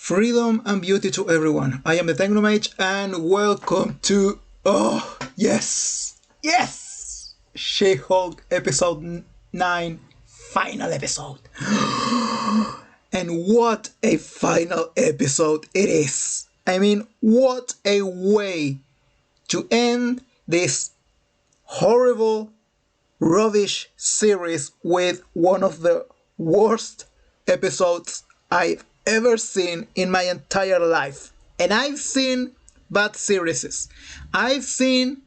Freedom and beauty to everyone. I am the Technomage and welcome to... Oh, yes! Yes! She-Hulk episode 9, final episode. And what a final episode it is. I mean, what a way to end this horrible, rubbish series with one of the worst episodes I've ever seen in my entire life. And I've seen bad series, I've seen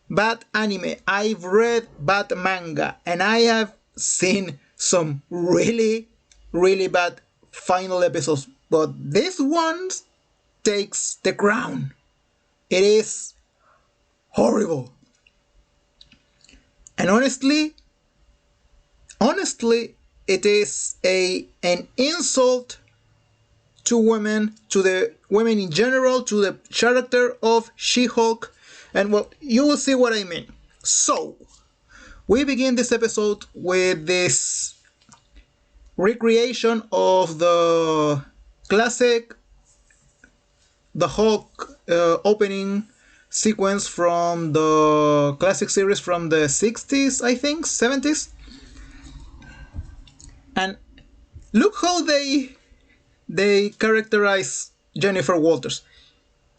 bad anime, I've read bad manga, and I have seen some really bad final episodes, but this one takes the crown. It is horrible. And honestly, it is an insult to women, to the women in general, to the character of She-Hulk, and well, you will see what I mean. So, we begin this episode with this recreation of the classic The Hulk opening sequence from the classic series from the 60s, I think, 70s. And look how they characterize Jennifer Walters.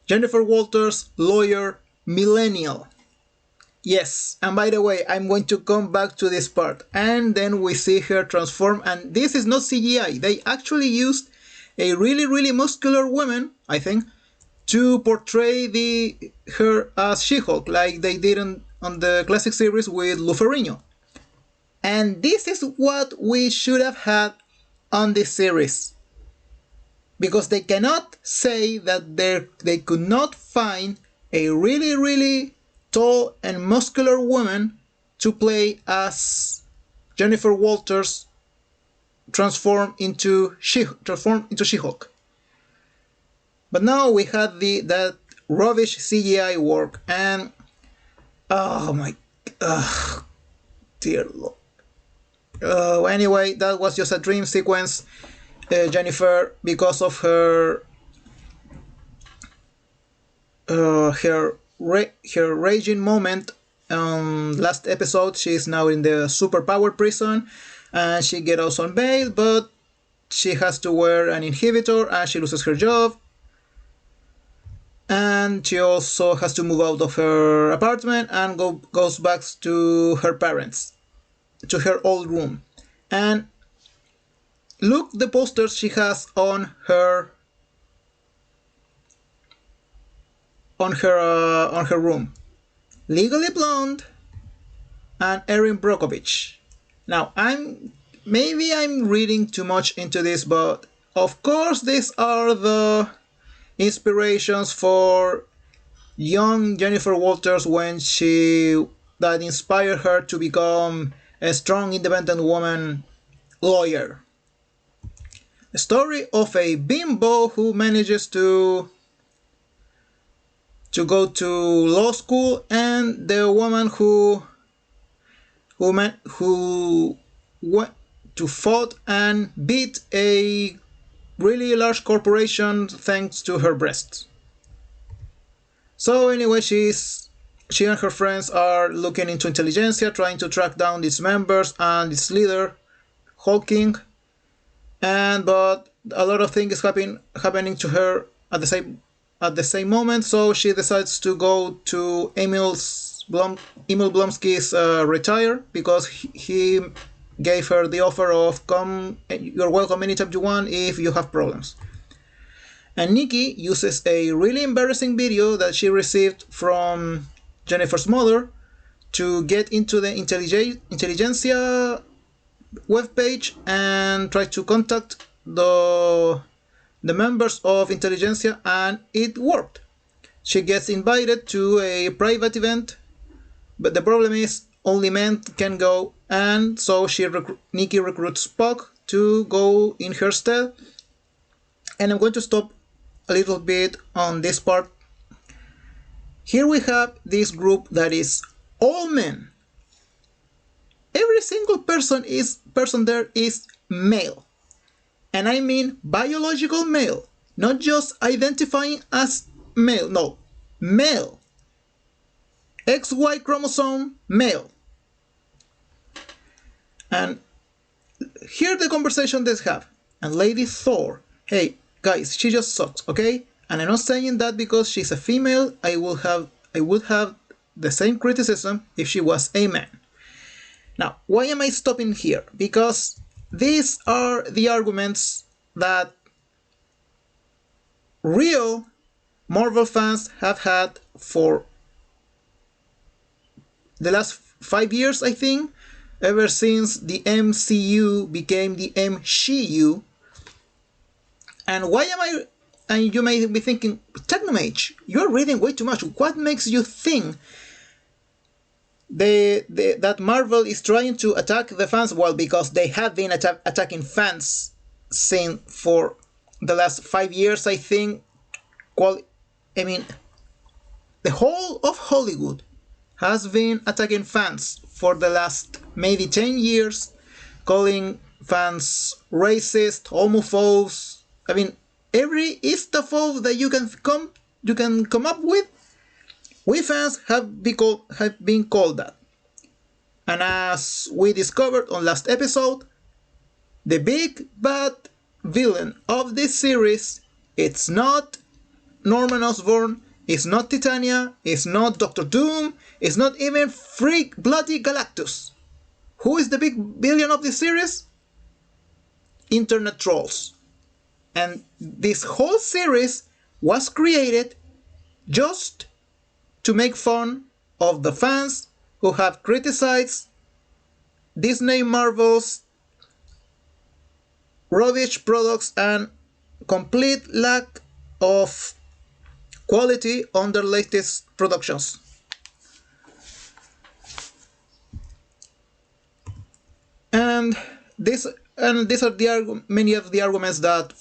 Jennifer Walters, lawyer, millennial. Yes, and by the way, I'm going to come back to this part. And then we see her transform, and this is not CGI. They actually used a really muscular woman, I think, to portray her as She-Hulk, like they did on the classic series with Lou Ferrigno. And this is what we should have had on this series. Because they cannot say that they could not find a really tall and muscular woman to play as Jennifer Walters transformed into She-Hulk. But now we had that rubbish CGI work, and oh my, dear Lord. Anyway, that was just a dream sequence. Jennifer, because of her raging moment last episode, she's now in the superpower prison, and she gets out on bail, but she has to wear an inhibitor and she loses her job. And she also has to move out of her apartment and goes back to her parents, to her old room. And look the posters she has on her room. Legally Blonde and Erin Brockovich. Now I'm reading too much into this, but of course these are the inspirations for young Jennifer Walters when that inspired her to become a strong, independent woman lawyer. The story of a bimbo who manages to go to law school, and the woman who went to fight and beat a really large corporation thanks to her breasts. So anyway, she and her friends are looking into intelligentsia, trying to track down its members and its leader, Hulking. But a lot of things happening to her at the same moment, so she decides to go to Emil Blonsky's retire, because he gave her the offer of you're welcome anytime you want if you have problems. And Nikki uses a really embarrassing video that she received from Jennifer's mother to get into the intelligentsia webpage and try to contact the members of intelligentsia, and it worked. She gets invited to a private event, but the problem is only men can go, and so Nikki recruits Spock to go in her stead. And I'm going to stop a little bit on this part. Here we have this group that is all men. Every single person there is male. And I mean biological male. not just identifying as male, no, male. XY chromosome, male. And here the conversation they have. And Lady Thor, hey guys, she just sucks, okay? And I'm not saying that because she's a female. I would have the same criticism if she was a man. Now, why am I stopping here? Because these are the arguments that real Marvel fans have had for the last 5 years, I think, ever since the MCU became the MCU. And why am I... And you may be thinking, Technomage, you're reading way too much. What makes you think that Marvel is trying to attack the fans? Well, because they have been attacking fans since for the last 5 years, I think. Well, I mean, the whole of Hollywood has been attacking fans for the last maybe 10 years, calling fans racist, homophobes. I mean, every istaphobe that you can come up with, we fans have been called that. And as we discovered on last episode, the big bad villain of this series, it's not Norman Osborn, it's not Titania, it's not Doctor Doom, it's not even Freak Bloody Galactus. Who is the big villain of this series? Internet trolls. And this whole series was created just to make fun of the fans who have criticized Disney Marvel's rubbish products and complete lack of quality on their latest productions. And these are many of the arguments that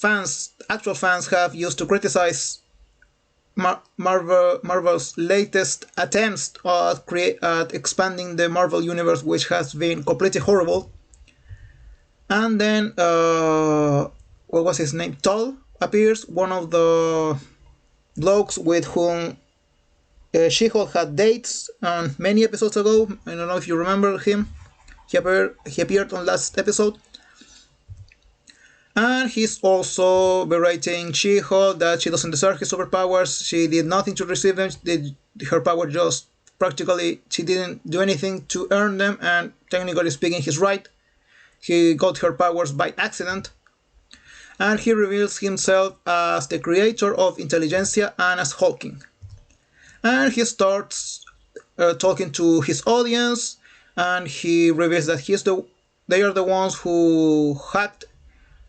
actual fans have used to criticize Marvel's latest attempts at expanding the Marvel universe, which has been completely horrible. And then, what was his name? Tull appears, one of the blokes with whom She-Hulk had dates many episodes ago. I don't know if you remember him. He appeared on last episode. And he's also berating She-Hulk that she doesn't deserve his superpowers. She did nothing to receive them. Her power just practically, she didn't do anything to earn them. And technically speaking, he's right. He got her powers by accident. And he reveals himself as the creator of Intelligentsia and as Hulking. And he starts talking to his audience. And he reveals that they are the ones who hacked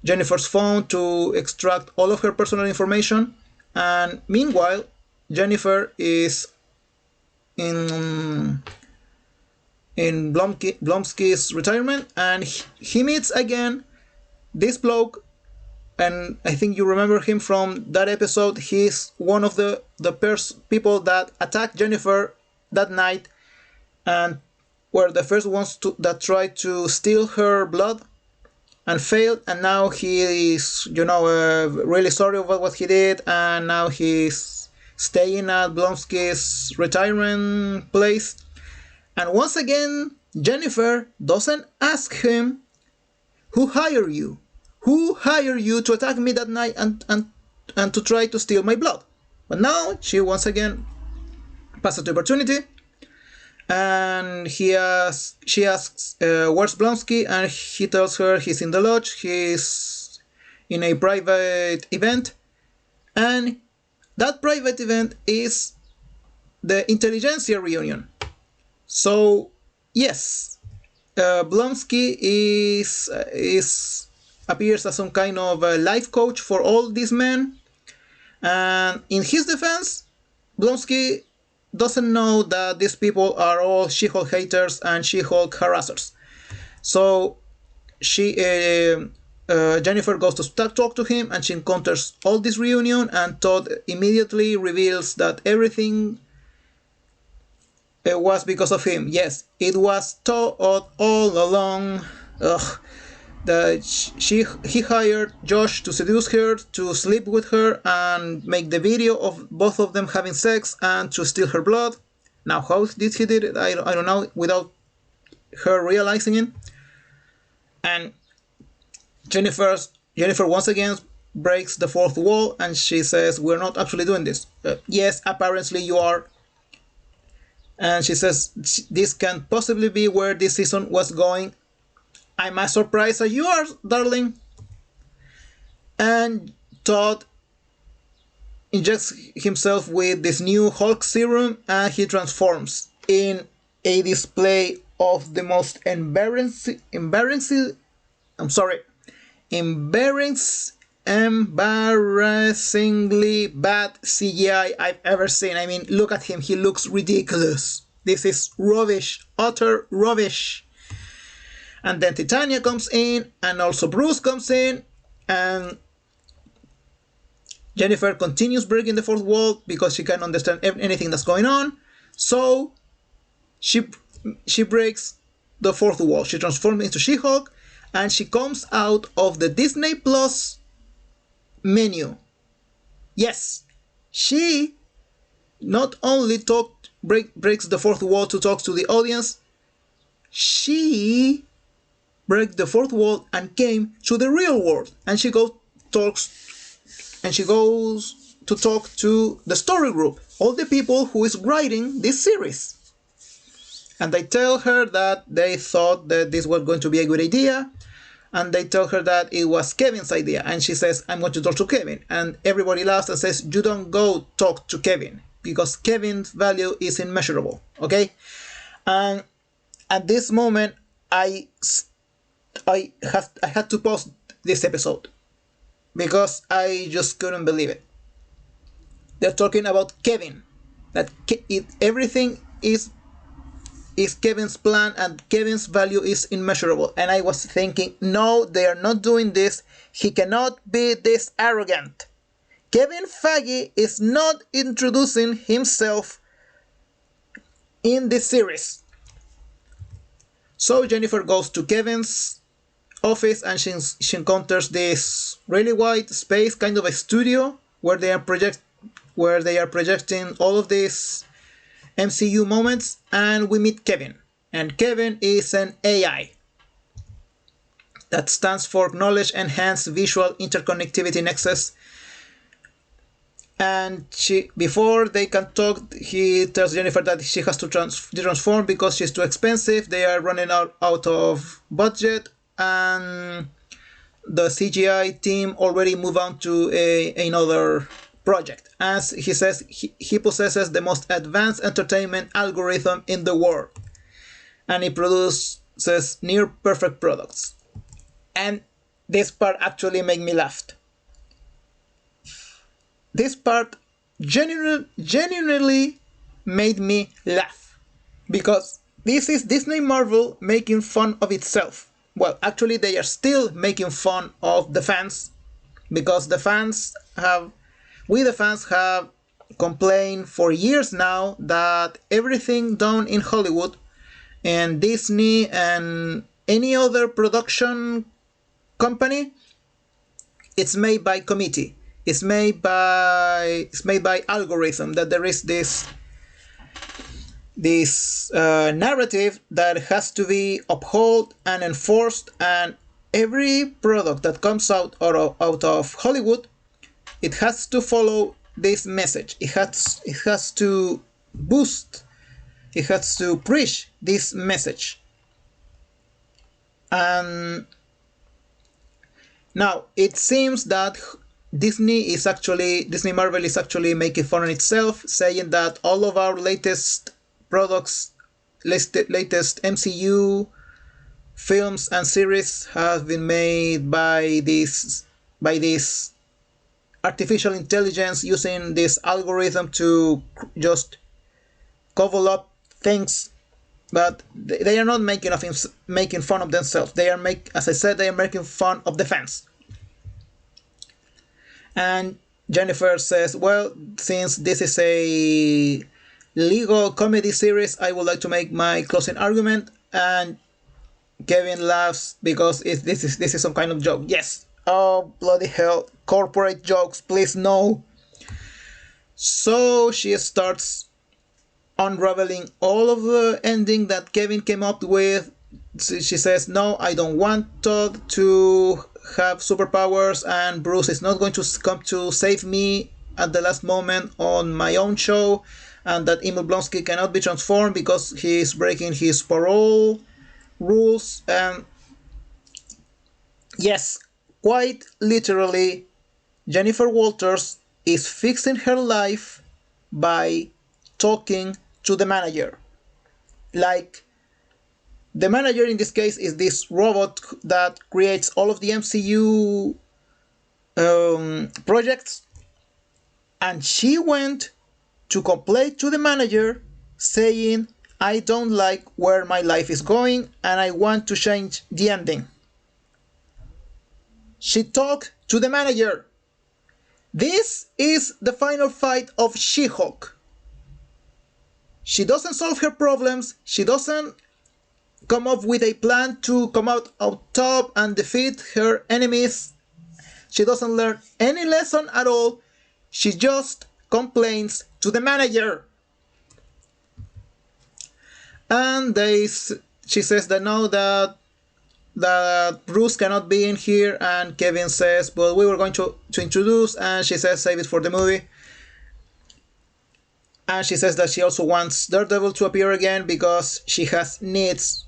Jennifer's phone to extract all of her personal information. And meanwhile, Jennifer is in Blonsky's retirement, and he meets again this bloke. And I think you remember him from that episode. He's one of the people that attacked Jennifer that night and were the first ones that tried to steal her blood and failed. And now he is, really sorry about what he did. And now he's staying at Blonsky's retirement place. And once again, Jennifer doesn't ask him, who hired you? Who hired you to attack me that night and to try to steal my blood? But now she once again passes the opportunity, and she asks, where's Blonsky? And he tells her he's in the lodge, he's in a private event, and that private event is the Intelligentsia reunion. So yes, Blonsky appears as some kind of a life coach for all these men. And in his defense, Blonsky doesn't know that these people are all She-Hulk haters and She-Hulk harassers. So Jennifer goes to talk to him, and she encounters all this reunion, and Todd immediately reveals that everything was because of him. Yes, it was Todd all along. Ugh. that he hired Josh to seduce her, to sleep with her, and make the video of both of them having sex, and to steal her blood. Now, how did he did it? I don't know, without her realizing it. And Jennifer once again breaks the fourth wall, and she says, "We're not actually doing this." Yes, apparently you are. And she says, "This can't possibly be where this season was going. I'm as surprised as you are, darling." And Todd injects himself with this new Hulk serum, and he transforms in a display of the most embarrassingly bad CGI I've ever seen. I mean, look at him, he looks ridiculous. This is rubbish, utter rubbish. And then Titania comes in, and also Bruce comes in, and Jennifer continues breaking the fourth wall because she can't understand anything that's going on. So she breaks the fourth wall. She transforms into She-Hulk, and she comes out of the Disney Plus menu. Yes, she not only breaks the fourth wall to talk to the audience, she broke the fourth wall and came to the real world, and she goes to talk to the story group, all the people who is writing this series. And they tell her that they thought that this was going to be a good idea, and they tell her that it was Kevin's idea, and she says, "I'm going to talk to Kevin." And everybody laughs and says, "You don't go talk to Kevin, because Kevin's value is immeasurable." Okay? And at this moment, I had to pause this episode because I just couldn't believe it. They're talking about Kevin, that everything is Kevin's plan, and Kevin's value is immeasurable. And I was thinking, no, they are not doing this. He cannot be this arrogant. Kevin Feige is not introducing himself in this series. So Jennifer goes to Kevin's office, and she encounters this really wide space, kind of a studio, where they are projecting all of these MCU moments, and we meet Kevin. And Kevin is an AI. That stands for Knowledge Enhanced Visual Interconnectivity Nexus. And before they can talk, he tells Jennifer that she has to transform because she's too expensive. They are running out of budget, and the CGI team already moved on to another project. As he says, he possesses the most advanced entertainment algorithm in the world, and he produces near perfect products. And this part actually made me laugh. This part genuinely made me laugh, because this is Disney Marvel making fun of itself. Well, actually they are still making fun of the fans, because we the fans have complained for years now that everything done in Hollywood and Disney and any other production company, it's made by committee. It's made by algorithm, that there is this narrative that has to be upheld and enforced, and every product that comes out of Hollywood, it has to follow this message. It has to boost, it has to preach this message. And now it seems that Disney Marvel is actually making fun of itself, saying that all of our latest products, latest MCU films and series have been made by this artificial intelligence, using this algorithm to just cover up things. But they are not making fun of themselves. They are as I said, they are making fun of the fans. And Jennifer says, "Well, since this is a legal comedy series, I would like to make my closing argument." And Kevin laughs because this is some kind of joke. Yes. Oh, bloody hell. Corporate jokes, please no. So she starts unraveling all of the ending that Kevin came up with. She says, no, I don't want Todd to have superpowers, and Bruce is not going to come to save me at the last moment on my own show, and that Emil Blonsky cannot be transformed because he is breaking his parole rules. And yes, quite literally, Jennifer Walters is fixing her life by talking to the manager. Like, the manager in this case is this robot that creates all of the MCU projects, and she went to complain to the manager saying, I don't like where my life is going and I want to change the ending. She talked to the manager. This is the final fight of She-Hulk. She doesn't solve her problems, she doesn't come up with a plan to come out on top and defeat her enemies. She doesn't learn any lesson at all. She just complains to the manager. And she says that now that Bruce cannot be in here, and Kevin says, but we were going to introduce, and she says save it for the movie. And she says that she also wants Daredevil to appear again because she has needs.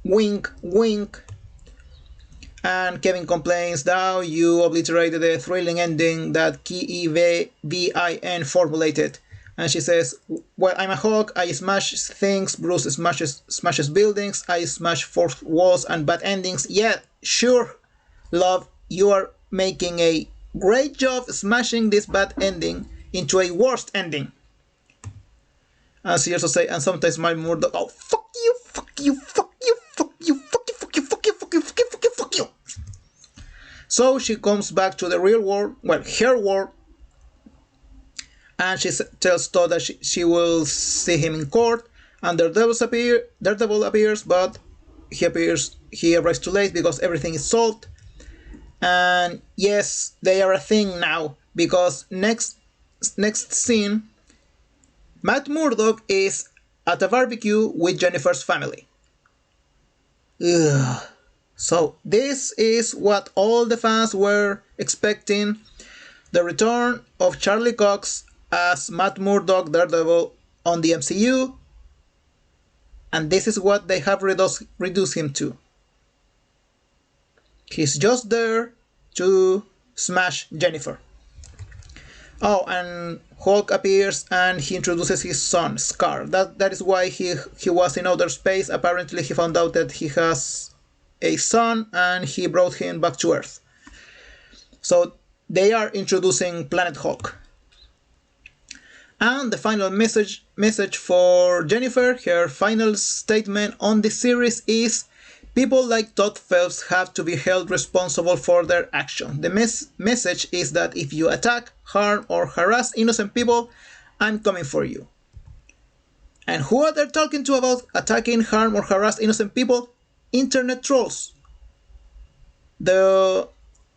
Wink, wink. And Kevin complains, now you obliterated the thrilling ending that Kevin formulated. And she says, well, I'm a Hulk, I smash things, Bruce smashes buildings, I smash fourth walls and bad endings. Yeah, sure, love, you are making a great job smashing this bad ending into a worst ending. And she also says, and sometimes my Murdoch, oh, fuck you, fuck you, fuck you, fuck you, fuck you, fuck you, fuck you, fuck you, fuck you, fuck you, fuck you. So she comes back to the real world, well, her world, and she tells Todd that she will see him in court, and Daredevil appears, but he arrives too late because everything is solved. And yes, they are a thing now, because next scene, Matt Murdock is at a barbecue with Jennifer's family. Ugh. So this is what all the fans were expecting, the return of Charlie Cox as Matt Murdock Daredevil on the MCU, and this is what they have reduced him to. He's just there to smash Jennifer. Oh, and Hulk appears and he introduces his son, Scar. That is why he was in outer space. Apparently he found out that he has a son and he brought him back to Earth. So they are introducing Planet Hulk. And the final message for Jennifer, her final statement on the series is, people like Todd Phelps have to be held responsible for their action. The message is that if you attack, harm, or harass innocent people, I'm coming for you. And who are they talking to about attacking, harm, or harass innocent people? Internet trolls. Maybe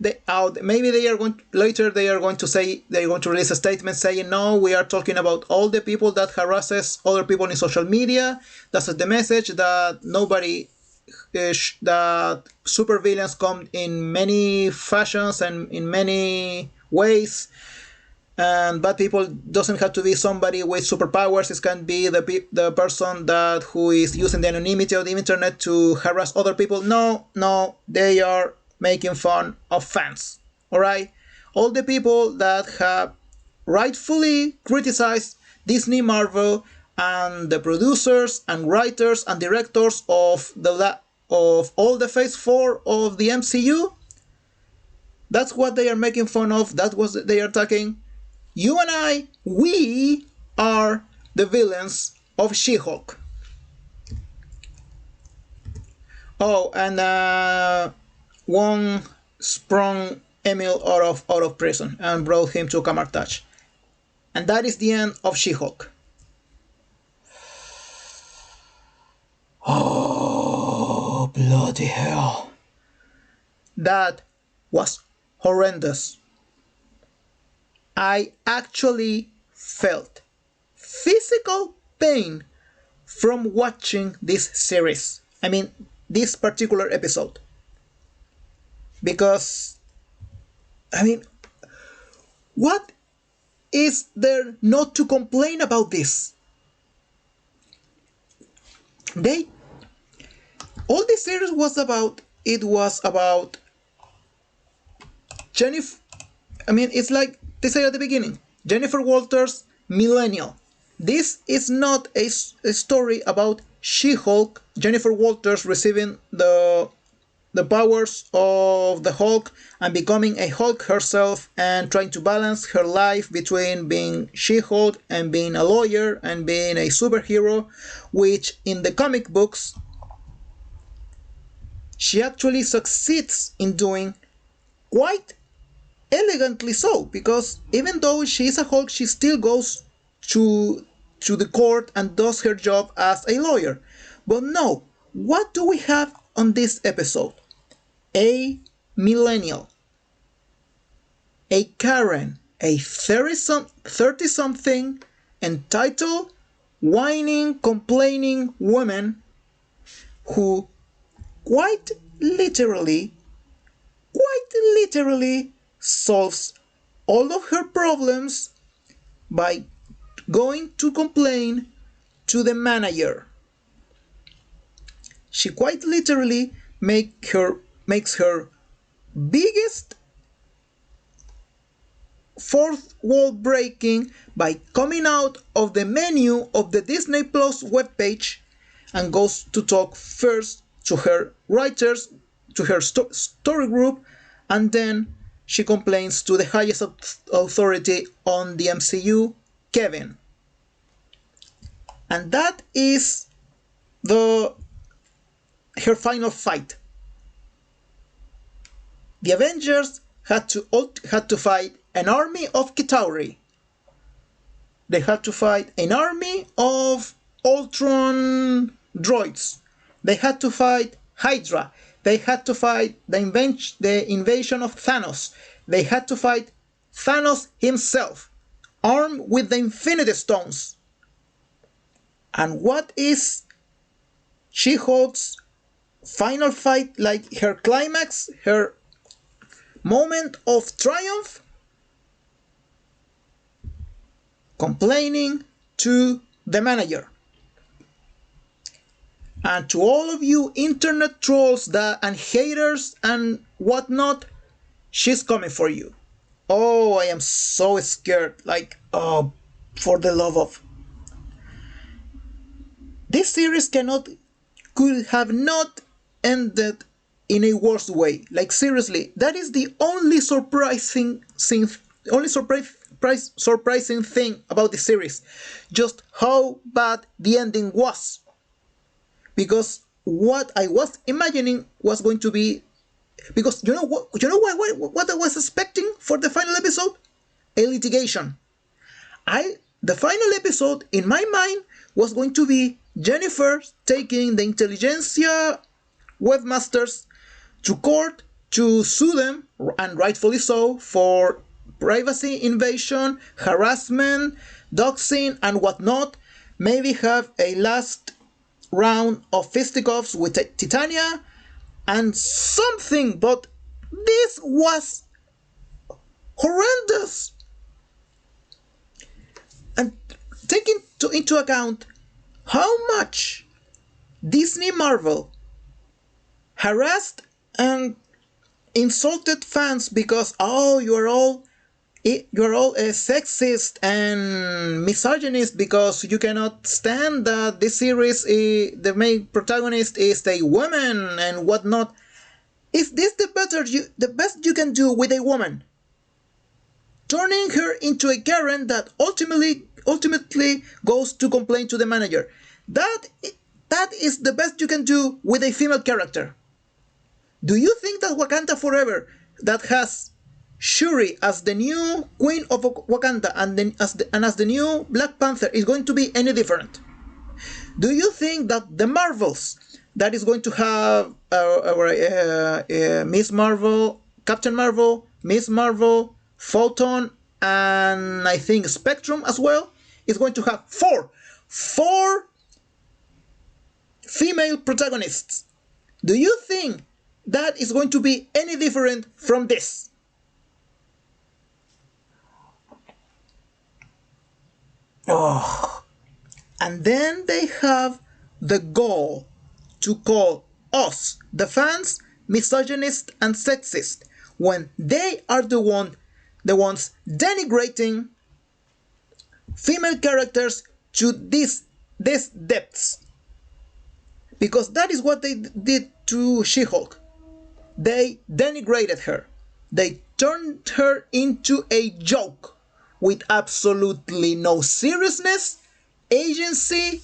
they are going later. They are going to release a statement saying, no, we are talking about all the people that harasses other people in social media. That's the message, that nobody. That supervillains come in many fashions and in many ways, and bad people doesn't have to be somebody with superpowers. It can be the person who is using the anonymity of the internet to harass other people. No, they are making fun of fans. Alright? All the people that have rightfully criticized Disney, Marvel, and the producers and writers and directors of all the Phase 4 of the MCU, that's what they are making fun of. That's what they are attacking. You and I, we are the villains of She-Hulk. Oh, and Wong sprung Emil out of prison and brought him to Kamartaj. And that is the end of Bloody hell. That was horrendous. I actually felt physical pain from watching this series. I mean, this particular episode. Because, I mean, what is there not to complain about this? All this series was about Jennifer. I mean, it's like they say at the beginning, Jennifer Walters, millennial. This is not a story about She-Hulk, Jennifer Walters receiving the powers of the Hulk and becoming a Hulk herself and trying to balance her life between being She-Hulk and being a lawyer and being a superhero, which in the comic books she actually succeeds in doing quite elegantly so, because even though she is a Hulk, she still goes to the court and does her job as a lawyer. But no, what do we have on this episode? A millennial, a Karen, a 30-something entitled, whining, complaining woman who quite literally solves all of her problems by going to complain to the manager. She quite literally makes her biggest fourth wall breaking by coming out of the menu of the Disney Plus webpage and goes to talk first to her writers, to her story group, and then she complains to the highest authority on the MCU, Kevin. And that is her final fight. The Avengers had to fight an army of Kitauri. They had to fight an army of Ultron droids. They had to fight Hydra. They had to fight the invasion of Thanos. They had to fight Thanos himself, armed with the Infinity Stones. And what is She-Hulk's final fight, like her climax, her moment of triumph? Complaining to the manager. And to all of you internet trolls and haters and whatnot, she's coming for you. Oh, I am so scared. Like, oh, for the love of... This series could have not ended in a worse way. Like, seriously, that is the only surprising thing about the series. Just how bad the ending was. Because what I was imagining was going to be... Because what I was expecting for the final episode? A litigation. The final episode, in my mind, was going to be Jennifer taking the intelligentsia webmasters to court to sue them, and rightfully so, for privacy invasion, harassment, doxing, and whatnot. Maybe have a last round of fisticuffs with Titania and something, but this was horrendous. And taking into account how much Disney Marvel harassed and insulted fans because, oh, you're all a sexist and misogynist because you cannot stand that this series, the main protagonist is a woman and whatnot. Is this the best you can do with a woman? Turning her into a Karen that ultimately goes to complain to the manager. That is the best you can do with a female character. Do you think that Wakanda Forever, that has Shuri as the new Queen of Wakanda and as the new Black Panther, is going to be any different? Do you think that the Marvels, that is going to have Miss Marvel, Captain Marvel, Miss Marvel, Photon, and I think Spectrum as well, is going to have four female protagonists. Do you think that is going to be any different from this? Oh. And then they have the goal to call us, the fans, misogynist and sexist, when they are the ones denigrating female characters to these depths. Because that is what they did to She-Hulk. They denigrated her. They turned her into a joke with absolutely no seriousness, agency,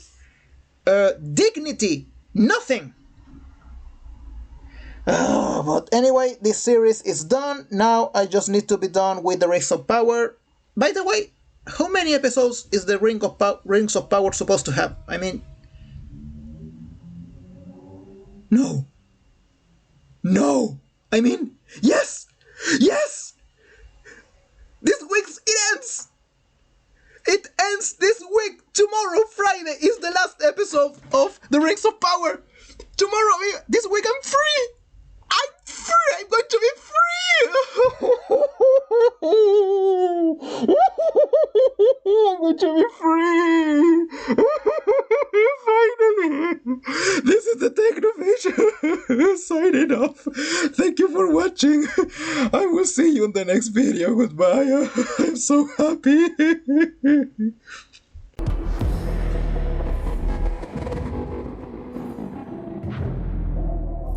dignity, nothing. But anyway, this series is done. Now I just need to be done with the Rings of Power. By the way, how many episodes is the Rings of Power supposed to have? I mean, no. I mean, yes. This week it ends. It ends this week. Tomorrow, Friday, is the last episode of the Rings of Power. Tomorrow, this week, I'm free. I'm going to be free. I'm going to be free. Finally. This is the Technovision signing off. Thank you for watching. I will see you in the next video. Goodbye. I'm so happy.